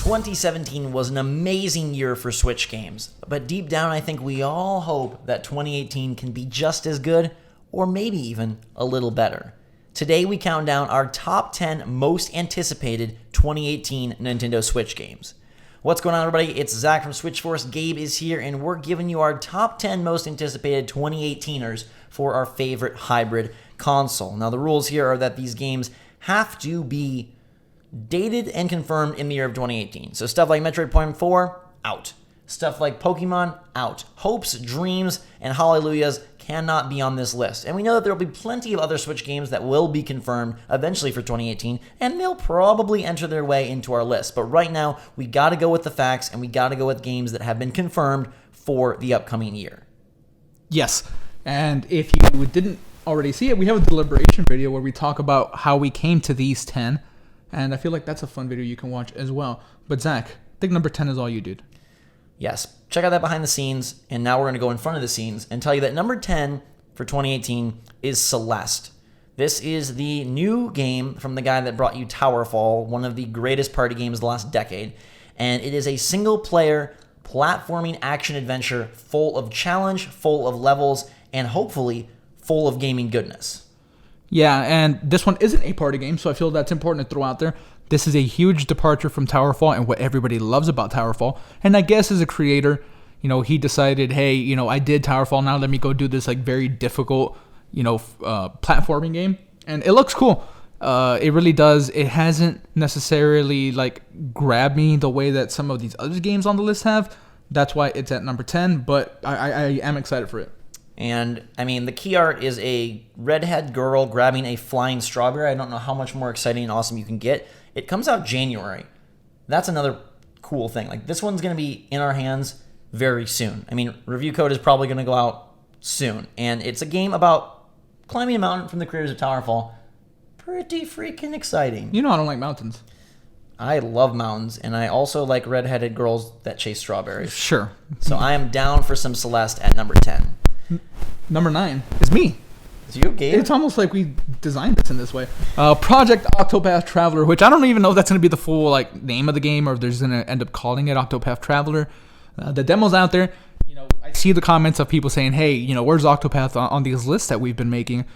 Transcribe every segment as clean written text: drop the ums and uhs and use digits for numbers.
2017 was an amazing year for Switch games, but deep down I think we all hope that 2018 can be just as good, or maybe even a little better. Today we count down our top 10 most anticipated 2018 Nintendo Switch games. What's going on, everybody? It's Zach from Switch Force. Gabe is here, and we're giving you our top 10 most anticipated 2018ers for our favorite hybrid console. Now, the rules here are that these games have to be dated and confirmed in the year of 2018. So stuff like Metroid Prime 4, out. Stuff like Pokemon, out. Hopes, Dreams, and Hallelujahs cannot be on this list. And we know that there will be plenty of other Switch games that will be confirmed eventually for 2018, and they'll probably enter their way into our list. But right now, we got to go with the facts, and we got to go with games that have been confirmed for the upcoming year. Yes, and if you didn't already see it, we have a deliberation video where we talk about how we came to these 10, and I feel like that's a fun video you can watch as well. But Zach, I think number 10 is all you, dude. Yes, check out that behind the scenes, and now we're going to go in front of the scenes and tell you that number 10 for 2018 is Celeste. This is the new game from the guy that brought you Towerfall, one of the greatest party games of the last decade, and it is a single-player platforming action-adventure full of challenge, full of levels, and hopefully full of gaming goodness. Yeah, and this one isn't a party game, so I feel that's important to throw out there. This is a huge departure from Towerfall and what everybody loves about Towerfall. And I guess as a creator, he decided, hey, I did Towerfall, now let me go do this like very difficult, platforming game. And it looks cool. It really does. It hasn't necessarily like grabbed me the way that some of these other games on the list have. That's why it's at number 10, but I am excited for it. And, I mean, the key art is a redhead girl grabbing a flying strawberry. I don't know how much more exciting and awesome you can get. It comes out January. That's another cool thing. Like, this one's going to be in our hands very soon. I mean, review code is probably going to go out soon. And it's a game about climbing a mountain from the creators of Towerfall. Pretty freaking exciting. I don't like mountains. I love mountains, and I also like redheaded girls that chase strawberries. Sure. So I am down for some Celeste at number 10. Number 9 is me. It's you, Gabe? It's almost like we designed this in this way. Project Octopath Traveler, which I don't even know if that's going to be the full name of the game or if they're just going to end up calling it Octopath Traveler. The demo's out there. I see the comments of people saying, hey, where's Octopath on these lists that we've been making?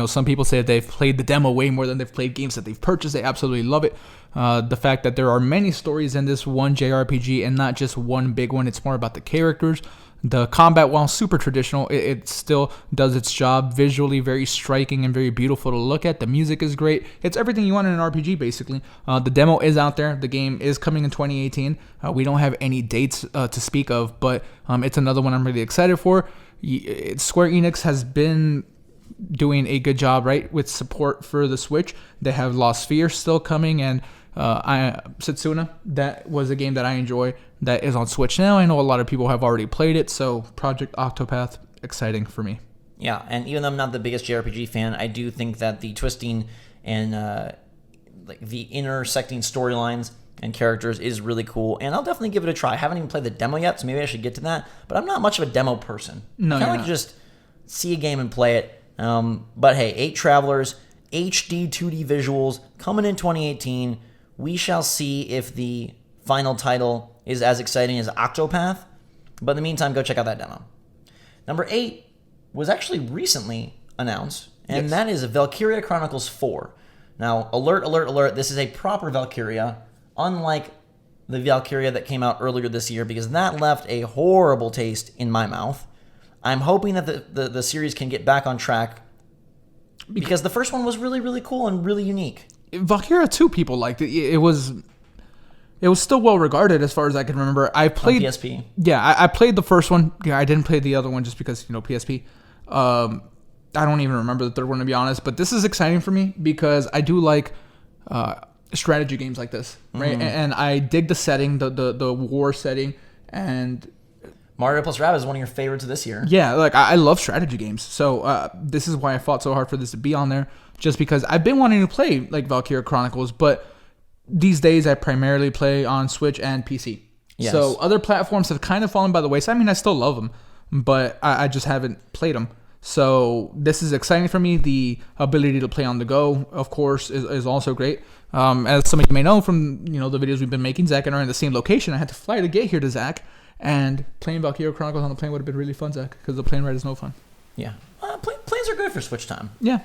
Some people say they've played the demo way more than they've played games that they've purchased. They absolutely love it. The fact that there are many stories in this one JRPG and not just one big one. It's more about the characters. The combat, while super traditional, it still does its job. Visually very striking and very beautiful to look at. The music is great. It's everything you want in an RPG, basically. The demo is out there. The game is coming in 2018. We don't have any dates to speak of, but it's another one I'm really excited for. Square Enix has been doing a good job, right, with support for the Switch. They have Lost Sphear still coming, and Setsuna, that was a game that I enjoy that is on Switch now. I know a lot of people have already played it, so Project Octopath, exciting for me. Yeah, and even though I'm not the biggest JRPG fan, I do think that the twisting and the intersecting storylines and characters is really cool, and I'll definitely give it a try. I haven't even played the demo yet, so maybe I should get to that, but I'm not much of a demo person. No, I kind of like to just see a game and play it. But hey, 8 Travelers, HD 2D visuals, coming in 2018. We shall see if the final title is as exciting as Octopath. But in the meantime, go check out that demo. Number 8 was actually recently announced, and that is Valkyria Chronicles 4. Now, alert, this is a proper Valkyria, unlike the Valkyria that came out earlier this year, because that left a horrible taste in my mouth. I'm hoping that the series can get back on track, because the first one was really, really cool and really unique. Valkyria 2 people liked it. It was still well regarded as far as I can remember. I played on PSP. Yeah, I played the first one. Yeah, I didn't play the other one just because PSP. I don't even remember the third one, to be honest. But this is exciting for me because I do like strategy games like this, right? Mm-hmm. And I dig the setting, the war setting, and Mario plus Rabbids is one of your favorites of this year. Yeah, I love strategy games. So this is why I fought so hard for this to be on there, just because I've been wanting to play Valkyria Chronicles, but these days I primarily play on Switch and PC. Yes. So other platforms have kind of fallen by the wayside. I mean, I still love them, but I just haven't played them. So this is exciting for me. The ability to play on the go, of course, is also great. As some of you may know from the videos we've been making, Zach and I are in the same location. I had to fly to get here to Zach, and playing Valkyria Chronicles on the plane would have been really fun, Zach, because the plane ride is no fun. Yeah, planes are good for Switch time. Yeah.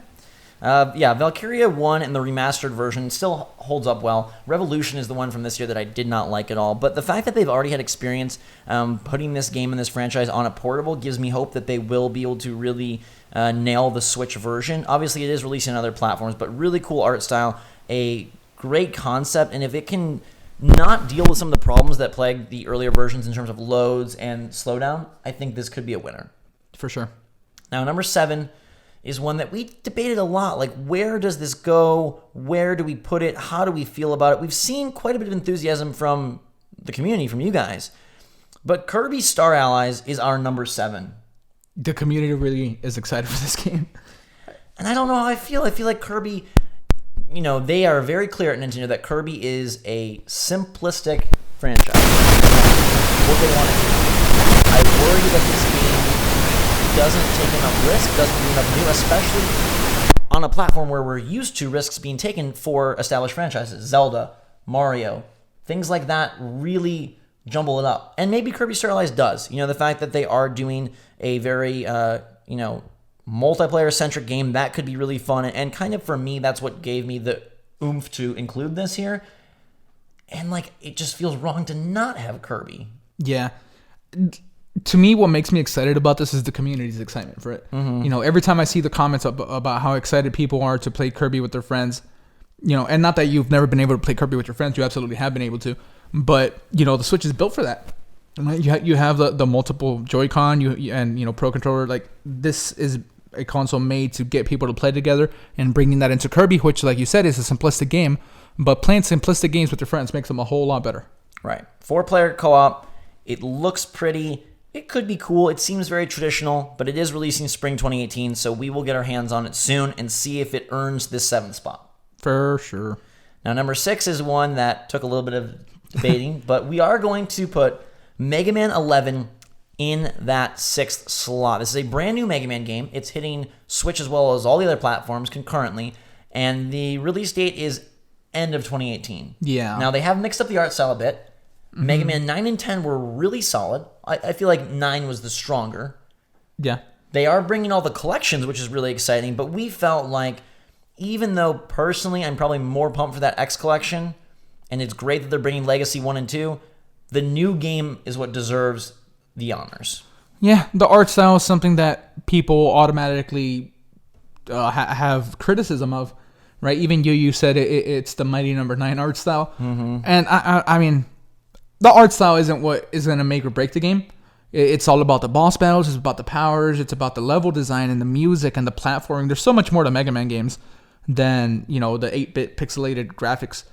Valkyria 1 and the remastered version still holds up well. Revolution is the one from this year that I did not like at all. But the fact that they've already had experience putting this game and this franchise on a portable gives me hope that they will be able to really nail the Switch version. Obviously, it is releasing on other platforms, but really cool art style, a great concept, and if it can not deal with some of the problems that plagued the earlier versions in terms of loads and slowdown, I think this could be a winner. For sure. Now, number 7 is one that we debated a lot. Like, where does this go? Where do we put it? How do we feel about it? We've seen quite a bit of enthusiasm from the community, from you guys. But Kirby Star Allies is our number 7. The community really is excited for this game. And I don't know how I feel. I feel like Kirby, they are very clear at Nintendo that Kirby is a simplistic franchise. What they want to do. I worry that this game doesn't take enough risk, doesn't do enough new, especially on a platform where we're used to risks being taken for established franchises. Zelda, Mario, things like that really jumble it up. And maybe Kirby Star Allies does. The fact that they are doing a very, multiplayer-centric game, that could be really fun. And kind of for me, that's what gave me the oomph to include this here. And, it just feels wrong to not have Kirby. Yeah. To me, what makes me excited about this is the community's excitement for it. Mm-hmm. Every time I see the comments about how excited people are to play Kirby with their friends, and not that you've never been able to play Kirby with your friends, you absolutely have been able to, but the Switch is built for that. Right? You have the multiple Joy-Con, and Pro Controller. This is a console made to get people to play together, and bringing that into Kirby, which, like you said, is a simplistic game, but playing simplistic games with your friends makes them a whole lot better. Right. 4-player co-op. It looks pretty. It could be cool. It seems very traditional, but it is releasing spring 2018, so we will get our hands on it soon and see if it earns this 7th spot. For sure. Now, number 6 is one that took a little bit of debating, but we are going to put Mega Man 11 in that 6th slot. This is a brand new Mega Man game. It's hitting Switch as well as all the other platforms concurrently, and the release date is end of 2018. Yeah. Now, they have mixed up the art style a bit. Mm-hmm. Mega Man 9 and 10 were really solid. I feel like 9 was the stronger. Yeah. They are bringing all the collections, which is really exciting, but we felt like, even though personally I'm probably more pumped for that X collection, and it's great that they're bringing Legacy 1 and 2, the new game is what deserves the honors. Yeah, the art style is something that people automatically have criticism of, right? Even you said it's the Mighty Number 9 art style. Mm-hmm. And I mean, the art style isn't what is going to make or break the game. It's all about the boss battles. It's about the powers. It's about the level design and the music and the platforming. There's so much more to Mega Man games than, the 8-bit pixelated graphics.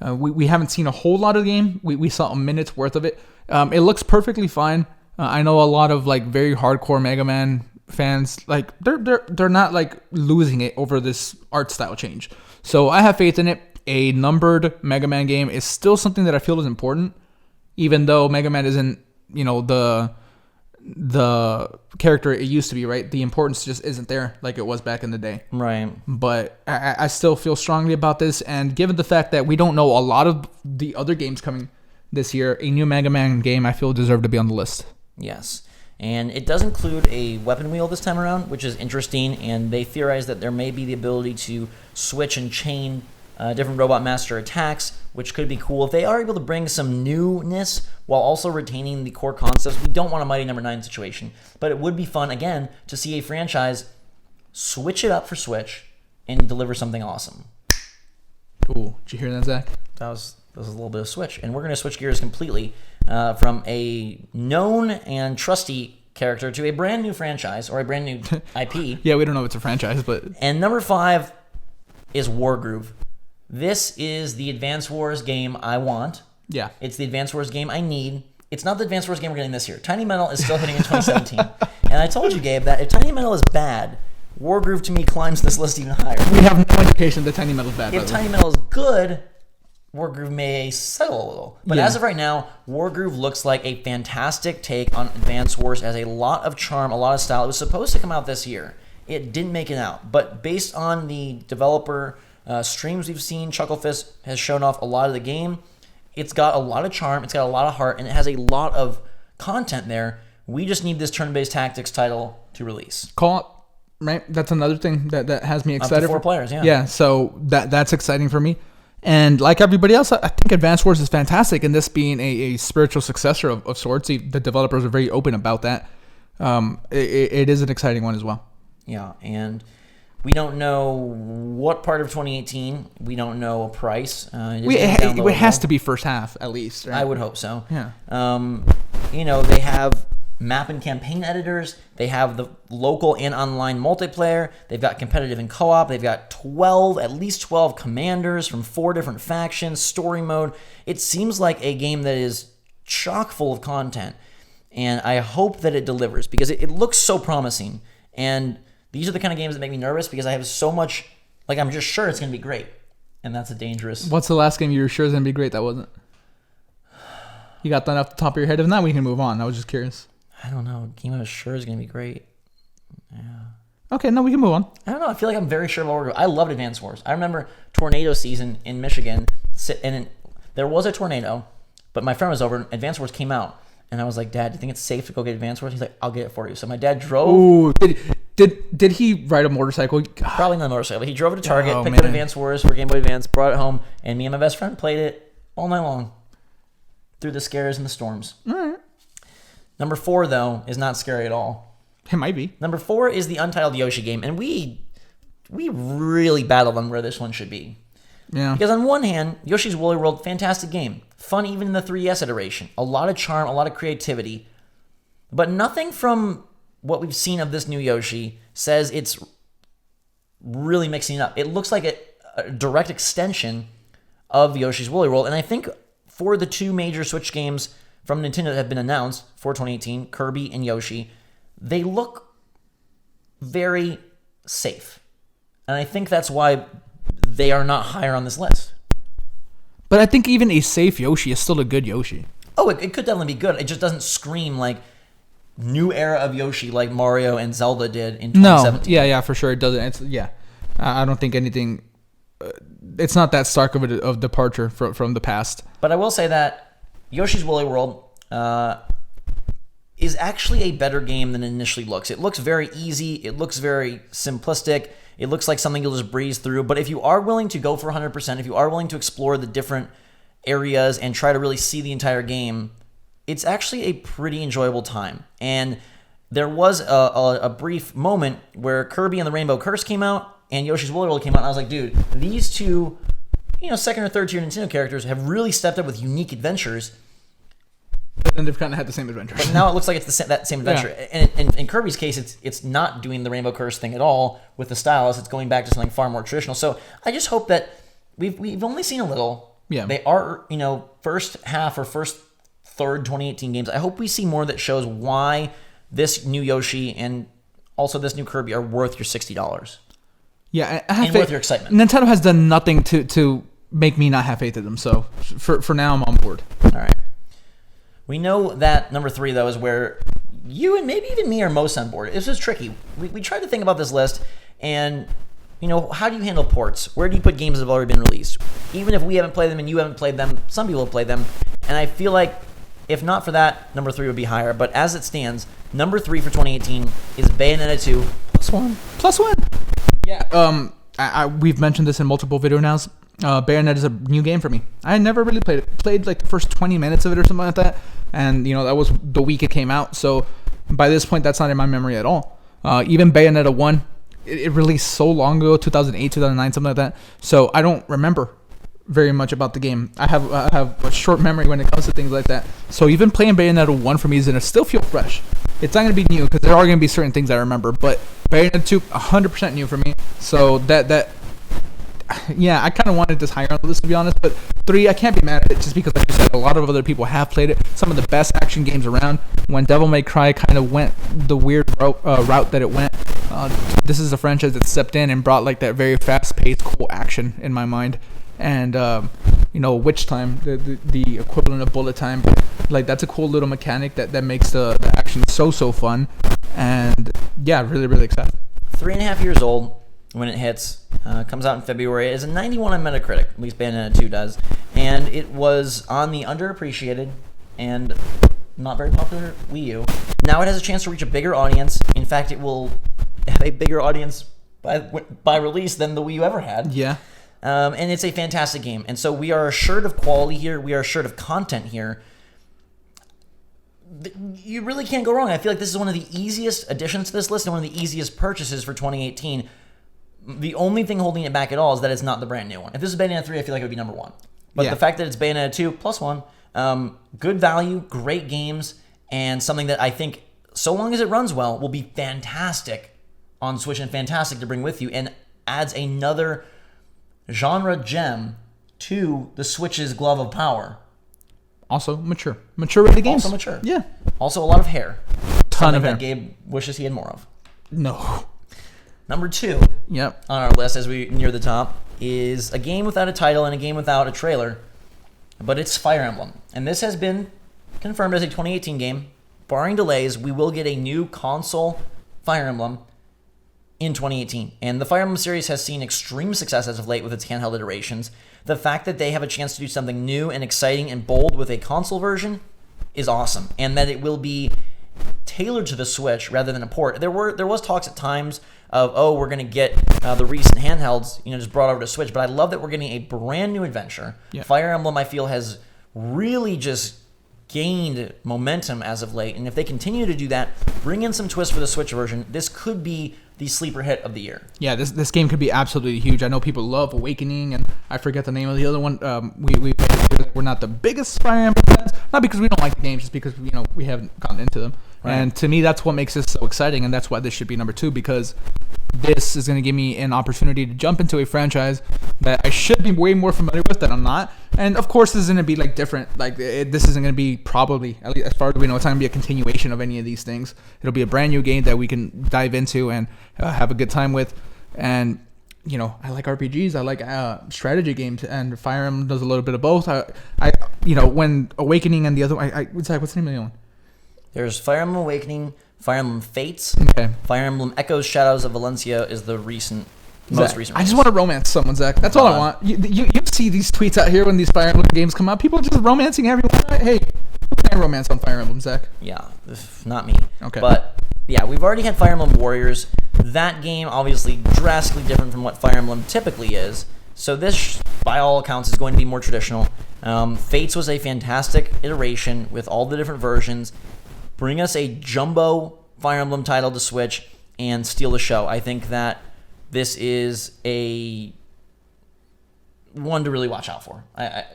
We haven't seen a whole lot of the game. We saw a minute's worth of it. It looks perfectly fine. I know a lot of very hardcore Mega Man fans, they're not losing it over this art style change. So I have faith in it. A numbered Mega Man game is still something that I feel is important. Even though Mega Man isn't, the character it used to be, right? The importance just isn't there like it was back in the day. Right. But I still feel strongly about this. And given the fact that we don't know a lot of the other games coming this year, a new Mega Man game I feel deserved to be on the list. Yes. And it does include a weapon wheel this time around, which is interesting. And they theorize that there may be the ability to switch and chain different Robot Master attacks, which could be cool. If they are able to bring some newness while also retaining the core concepts, we don't want a Mighty Number 9 situation. But it would be fun, again, to see a franchise switch it up for Switch and deliver something awesome. Cool. Did you hear that, Zach? That was a little bit of Switch. And we're going to switch gears completely from a known and trusty character to a brand new franchise or a brand new IP. Yeah, we don't know if it's a franchise, but... And number 5 is Wargroove. This is the Advance Wars game I want. Yeah. It's the Advance Wars game I need. It's not the Advance Wars game we're getting this year. Tiny Metal is still hitting in 2017. And I told you, Gabe, that if Tiny Metal is bad, Wargroove to me climbs this list even higher. We have no indication that Tiny Metal is bad. If Tiny Metal is good, Wargroove may settle a little. But Yeah. as of right now, Wargroove looks like a fantastic take on Advance Wars, has a lot of charm, a lot of style. It was supposed to come out this year. It didn't make it out. But based on the developer streams we've seen, Chucklefist has shown off a lot of the game. It's got a lot of charm, it's got a lot of heart, and it has a lot of content there. We just need this turn-based tactics title to release. Co-op, right? That's another thing that has me excited. Up to 4 players, yeah. Yeah, so that's exciting for me. And like everybody else, I think Advance Wars is fantastic, and this being a spiritual successor of sorts, the developers are very open about that. It is an exciting one as well. Yeah, and we don't know what part of 2018. We don't know a price. It has to be first half, at least. Right? I would hope so. Yeah. They have map and campaign editors. They have the local and online multiplayer. They've got competitive and co-op. They've got at least 12 commanders from 4 different factions, story mode. It seems like a game that is chock full of content, and I hope that it delivers because it looks so promising. And these are the kind of games that make me nervous because I have so much, I'm just sure it's going to be great, and that's a dangerous... What's the last game you were sure is going to be great that wasn't? You got that off the top of your head? If not, we can move on. I was just curious. I don't know. A game I was sure is going to be great. Yeah. Okay, no, we can move on. I don't know. I feel like I'm very sure of Wargroove. I loved Advance Wars. I remember tornado season in Michigan, there was a tornado, but my friend was over, and Advance Wars came out, and I was like, Dad, do you think it's safe to go get Advance Wars? He's like, I'll get it for you. So my dad drove. Ooh, did he ride a motorcycle? Probably not a motorcycle, but he drove it to Target, picked man. up Advance Wars for Game Boy Advance, brought it home, and me and my best friend played it all night long through the scares and the storms. All right. Number 4, though, is not scary at all. It might be. Number 4 is the Untitled Yoshi game, and we really battled on where this one should be. Yeah. Because on one hand, Yoshi's Woolly World, fantastic game. Fun even in the 3DS iteration. A lot of charm, a lot of creativity. But nothing from what we've seen of this new Yoshi says it's really mixing it up. It looks like a direct extension of Yoshi's Woolly World, and I think for the 2 major Switch games from Nintendo that have been announced for 2018, Kirby and Yoshi, they look very safe. And I think that's why they are not higher on this list. But I think even a safe Yoshi is still a good Yoshi. Oh, it could definitely be good. It just doesn't scream like new era of Yoshi like Mario and Zelda did in 2017. No, yeah, for sure it doesn't. I don't think anything. It's not that stark of departure from the past. But I will say that Yoshi's Woolly World is actually a better game than it initially looks. It looks very easy. It looks very simplistic. It looks like something you'll just breeze through. But if you are willing to go for 100%, if you are willing to explore the different areas and try to really see the entire game, it's actually a pretty enjoyable time. And there was a brief moment where Kirby and the Rainbow Curse came out and Yoshi's Woolly World came out, and I was like, dude, these 2, second or third tier Nintendo characters have really stepped up with unique adventures. But then they've kind of had the same adventure. But now it looks like it's that same adventure. Yeah. And in Kirby's case, it's not doing the Rainbow Curse thing at all with the stylus. It's going back to something far more traditional. So I just hope that we've only seen a little. Yeah. They are, first half or first third 2018 games. I hope we see more that shows why this new Yoshi and also this new Kirby are worth your $60. Yeah, and worth your excitement. Nintendo has done nothing to make me not have faith in them. So for now, I'm on board. All right. We know that number 3, though, is where you and maybe even me are most on board. This is tricky. We tried to think about this list, and, how do you handle ports? Where do you put games that have already been released? Even if we haven't played them and you haven't played them, some people have played them. And I feel like, if not for that, number 3 would be higher. But as it stands, number 3 for 2018 is Bayonetta 2 +1. Yeah. We've mentioned this in multiple video nows. Bayonetta is a new game for me. I never really played it. Played like the first 20 minutes of it or something like that. And, that was the week it came out. So by this point, that's not in my memory at all. Even Bayonetta 1, it released so long ago, 2008, 2009, something like that. So I don't remember very much about the game. I have a short memory when it comes to things like that. So even playing Bayonetta 1 for me is going to still feel fresh. It's not going to be new because there are going to be certain things I remember. But Bayonetta 2, 100% new for me. So I kind of wanted this higher on the list, to be honest. But 3, I can't be mad at it just because, like you said, a lot of other people have played it. Some of the best action games around. When Devil May Cry kind of went the weird route that it went, this is a franchise that stepped in and brought like that very fast-paced, cool action in my mind. And witch time, the equivalent of bullet time. But, like, that's a cool little mechanic that makes the action so fun. And yeah, really, really excited. 3.5 years old when it hits. Comes out in February. It is a 91 on Metacritic, at least Bayonetta 2 does. And it was on the underappreciated and not very popular Wii U. Now it has a chance to reach a bigger audience. In fact, it will have a bigger audience by release than the Wii U ever had. Yeah. And it's a fantastic game. And so we are assured of quality here. We are assured of content here. You really can't go wrong. I feel like this is one of the easiest additions to this list and one of the easiest purchases for 2018. The only thing holding it back at all is that it's not the brand new one. If this is Bayonetta 3, I feel like it would be number 1. But the fact that it's Bayonetta 2 plus 1, good value, great games, and something that I think, so long as it runs well, will be fantastic on Switch and fantastic to bring with you, and adds another genre gem to the Switch's glove of power. Also mature rated games. Also mature. Yeah. Also a lot of hair. Ton of hair. That Gabe wishes he had more of. No. Number 2 Yep. on our list as we near the top is a game without a title and a game without a trailer, but it's Fire Emblem. And this has been confirmed as a 2018 game. Barring delays, we will get a new console Fire Emblem in 2018. And the Fire Emblem series has seen extreme success as of late with its handheld iterations. The fact that they have a chance to do something new and exciting and bold with a console version is awesome. And that it will be tailored to the Switch rather than a port. There was talks at times of, we're going to get the recent handhelds, just brought over to Switch. But I love that we're getting a brand new adventure. Yeah. Fire Emblem, I feel, has really just gained momentum as of late. And if they continue to do that, bring in some twists for the Switch version, this could be the sleeper hit of the year. Yeah, this game could be absolutely huge. I know people love Awakening, and I forget the name of the other one. We're not the biggest Fire Emblem fans, not because we don't like the games, just because we haven't gotten into them. Right. And to me, that's what makes this so exciting, and that's why this should be number 2, because this is going to give me an opportunity to jump into a franchise that I should be way more familiar with that I'm not. And of course, this is going to be different. This isn't going to be probably, at least as far as we know, it's not going to be a continuation of any of these things. It'll be a brand new game that we can dive into and have a good time with. And I like RPGs. I like strategy games, and Fire Emblem does a little bit of both. When Awakening and the other, what's the name of the other one? There's Fire Emblem Awakening, Fire Emblem Fates, okay. Fire Emblem Echoes Shadows of Valencia is the most recent release. I just want to romance someone, Zach. That's all I want. You see these tweets out here when these Fire Emblem games come out. People are just romancing everyone. Hey, who can I romance on Fire Emblem, Zach? Yeah, not me. Okay. But yeah, we've already had Fire Emblem Warriors. That game obviously drastically different from what Fire Emblem typically is. So this, by all accounts, is going to be more traditional. Fates was a fantastic iteration with all the different versions. Bring us a jumbo Fire Emblem title to Switch and steal the show. I think that this is a one to really watch out for.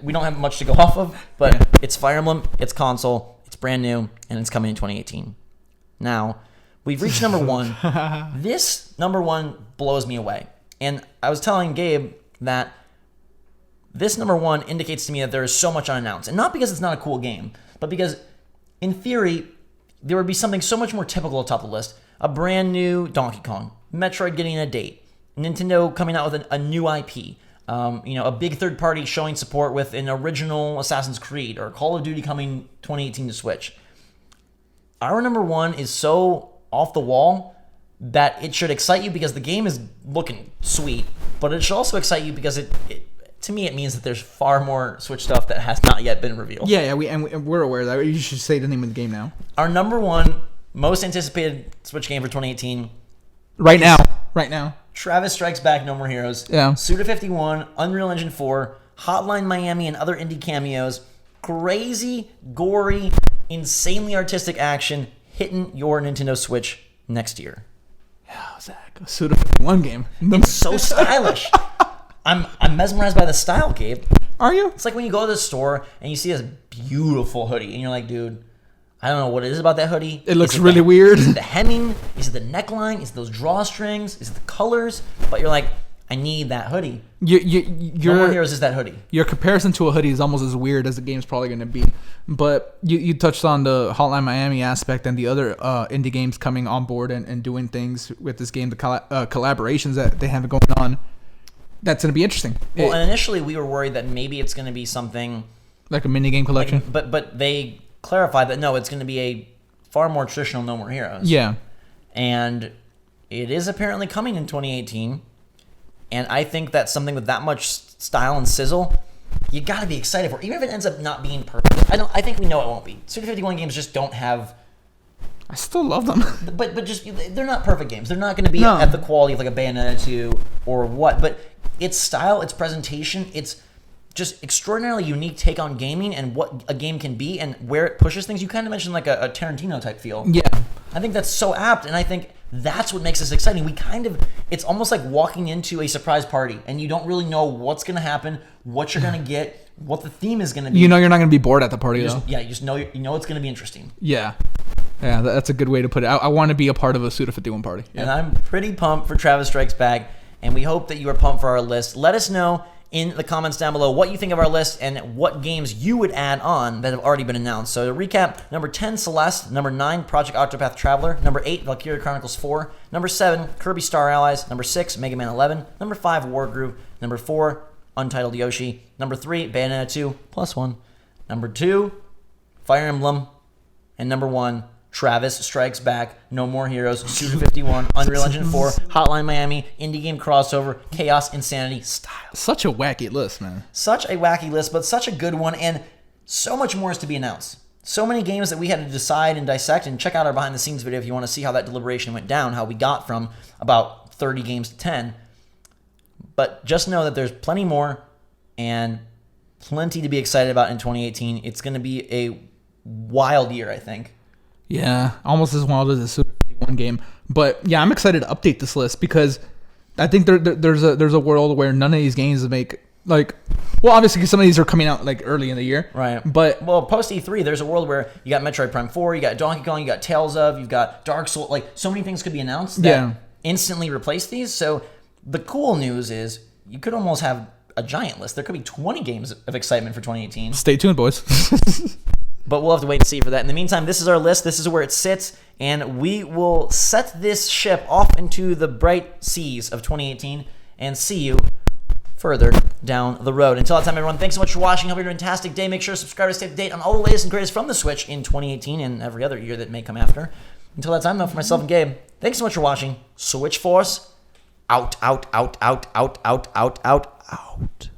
We don't have much to go off of, but it's Fire Emblem, it's console, it's brand new, and it's coming in 2018. Now, we've reached number 1. This number 1 blows me away. And I was telling Gabe that this number 1 indicates to me that there is so much unannounced. And not because it's not a cool game, but because, in theory, there would be something so much more typical atop the list. A brand new Donkey Kong, Metroid getting a date, Nintendo coming out with a new IP, a big third party showing support with an original Assassin's Creed, or Call of Duty coming 2018 to Switch. Our number 1 is so off the wall that it should excite you because the game is looking sweet, but it should also excite you because to me, it means that there's far more Switch stuff that has not yet been revealed. Yeah, we're aware of that. You should say the name of the game now. Our number 1 most anticipated Switch game for 2018. Right now. Travis Strikes Back, No More Heroes. Yeah. Suda 51, Unreal Engine 4, Hotline Miami, and other indie cameos. Crazy, gory, insanely artistic action hitting your Nintendo Switch next year. Yeah, Zach. A Suda 51 game. It's so stylish. I'm mesmerized by the style, Gabe. Are you? It's like when you go to the store and you see this beautiful hoodie and you're like, dude, I don't know what it is about that hoodie. It looks really weird. Is it the hemming? Is it the neckline? Is it those drawstrings? Is it the colors? But you're like, I need that hoodie. No More Heroes is that hoodie. Your comparison to a hoodie is almost as weird as the game's probably going to be. But you touched on the Hotline Miami aspect and the other indie games coming on board and doing things with this game, the collaborations that they have going on. that's going to be interesting. Well, and initially we were worried that maybe it's going to be something like a mini game collection. But they clarified that no, it's going to be a far more traditional No More Heroes. Yeah. And it is apparently coming in 2018. And I think that something with that much style and sizzle, you got to be excited for. Even if it ends up not being perfect. I think we know it won't be. Suda 51 games just don't have... I still love them. But just, they're not perfect games. They're not going to be at the quality of like a Bayonetta 2 or what. But its style, its presentation, its just extraordinarily unique take on gaming and what a game can be and where it pushes things. You kind of mentioned like a Tarantino type feel. Yeah. I think that's so apt, and I think that's what makes this exciting. It's almost like walking into a surprise party, and you don't really know what's going to happen, what you're going to get, what the theme is going to be. You know you're not going to be bored at the party, though. You just know it's going to be interesting. Yeah. Yeah, that's a good way to put it. I want to be a part of a Suda 51 party. Yeah. And I'm pretty pumped for Travis Strikes Back, and we hope that you are pumped for our list. Let us know in the comments down below what you think of our list and what games you would add on that have already been announced. So to recap, number 10, Celeste. Number 9, Project Octopath Traveler. Number 8, Valkyria Chronicles 4. Number 7, Kirby Star Allies. Number 6, Mega Man 11. Number 5, Wargroove. Number 4, Untitled Yoshi. Number 3, Bayonetta 2 +1. Number 2, Fire Emblem. And number 1, Travis Strikes Back, No More Heroes, Suda 51, Unreal Engine 4, Hotline Miami, Indie Game Crossover, Chaos Insanity Style. Such a wacky list, man. Such a wacky list, but such a good one, and so much more is to be announced. So many games that we had to decide and dissect, and check out our behind the scenes video if you want to see how that deliberation went down, how we got from about 30 games to 10. But just know that there's plenty more and plenty to be excited about in 2018. It's going to be a wild year, I think. Yeah, almost as wild as the Suda 51 game. But yeah, I'm excited to update this list because I think there's a world where none of these games make like, well, obviously because some of these are coming out like early in the year, right? But post E3, there's a world where you got Metroid Prime 4, you got Donkey Kong, you got Tales of, you've got Dark Souls, like so many things could be announced that instantly replace these. So the cool news is you could almost have a giant list. There could be 20 games of excitement for 2018. Stay tuned, boys. But we'll have to wait and see for that. In the meantime, this is our list. This is where it sits. And we will set this ship off into the bright seas of 2018 and see you further down the road. Until that time, everyone, thanks so much for watching. Hope you have a fantastic day. Make sure to subscribe to stay up to date on all the latest and greatest from the Switch in 2018 and every other year that may come after. Until that time, though, for myself and Gabe, thanks so much for watching. Switch Force, out, out, out, out, out, out, out, out, out.